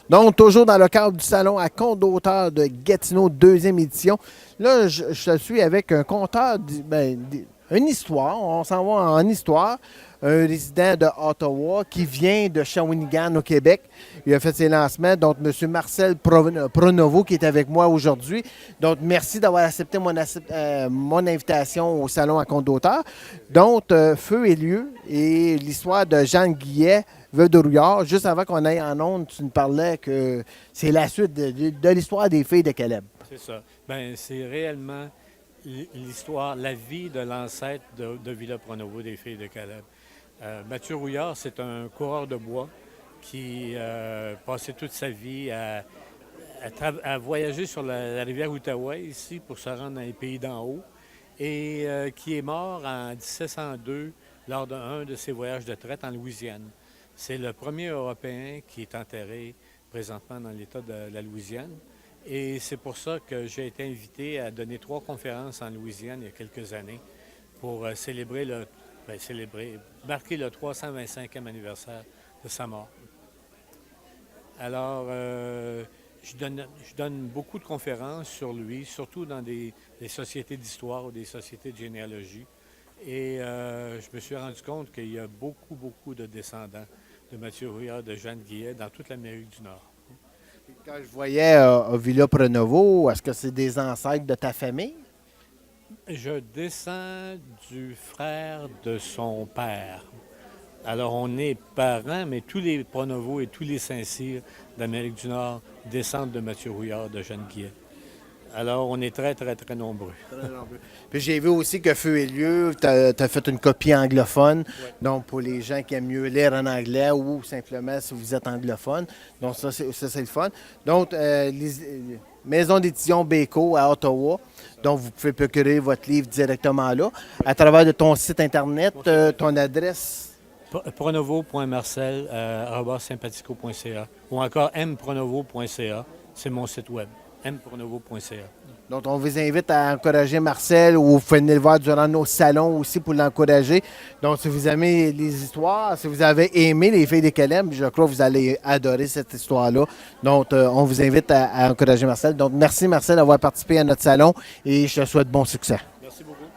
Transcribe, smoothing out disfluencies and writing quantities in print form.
Donc, toujours dans le cadre du salon à compte d'auteur de Gatineau, deuxième édition. Là, je suis avec un conteur, une histoire. On s'en va en histoire. Un résident de Ottawa qui vient de Shawinigan au Québec. Il a fait ses lancements. Donc, M. Marcel Pronovo qui est avec moi aujourd'hui. Donc, merci d'avoir accepté mon invitation au salon à compte d'auteur. Donc, Feu et lieu et l'histoire de Jeanne Guillet, veuve de Rouillard. Juste avant qu'on aille en ondes, tu nous parlais que c'est la suite de l'histoire des filles de Caleb. C'est ça. Bien, c'est réellement l'histoire, la vie de l'ancêtre de Villa Pronovo des filles de Caleb. Mathieu Rouillard, c'est un coureur de bois qui passait toute sa vie à voyager sur la rivière Outaouais ici pour se rendre dans les pays d'en haut et qui est mort en 1702 lors d'un de ses voyages de traite en Louisiane. C'est le premier Européen qui est enterré présentement dans l'État de la Louisiane. Et c'est pour ça que j'ai été invité à donner 3 conférences en Louisiane il y a quelques années pour marquer le 325e anniversaire de sa mort. Alors, je donne beaucoup de conférences sur lui, surtout dans des sociétés d'histoire ou des sociétés de généalogie. Et je me suis rendu compte qu'il y a beaucoup, beaucoup de descendants de Mathieu Rouillard, de Jeanne Guillet dans toute l'Amérique du Nord. Quand je voyais Villa Pronovo, est-ce que c'est des ancêtres de ta famille? Je descends du frère de son père. Alors, on est parents, mais tous les Pronovo et tous les Saint-Cyr d'Amérique du Nord descendent de Mathieu Rouillard, de Jeanne Guillet. Alors, on est très, très, très nombreux. Très nombreux. Puis j'ai vu aussi que Feu et lieu, tu as fait une copie anglophone. Ouais. Donc, pour les gens qui aiment mieux lire en anglais ou simplement si vous êtes anglophone. Donc, ça, c'est le fun. Donc, maison d'édition Béco à Ottawa. Donc, vous pouvez procurer votre livre directement là. À travers de ton site Internet, ton adresse. pronovo.marcel@sympathico.ca ou encore mpronovo.ca, c'est mon site web, mpronovo.ca. Donc, on vous invite à encourager Marcel ou vous pouvez venir le voir durant nos salons aussi pour l'encourager. Donc, si vous aimez les histoires, si vous avez aimé les filles de Caleb, je crois que vous allez adorer cette histoire-là. Donc, on vous invite à encourager Marcel. Donc, merci Marcel d'avoir participé à notre salon et je te souhaite bon succès. Merci beaucoup.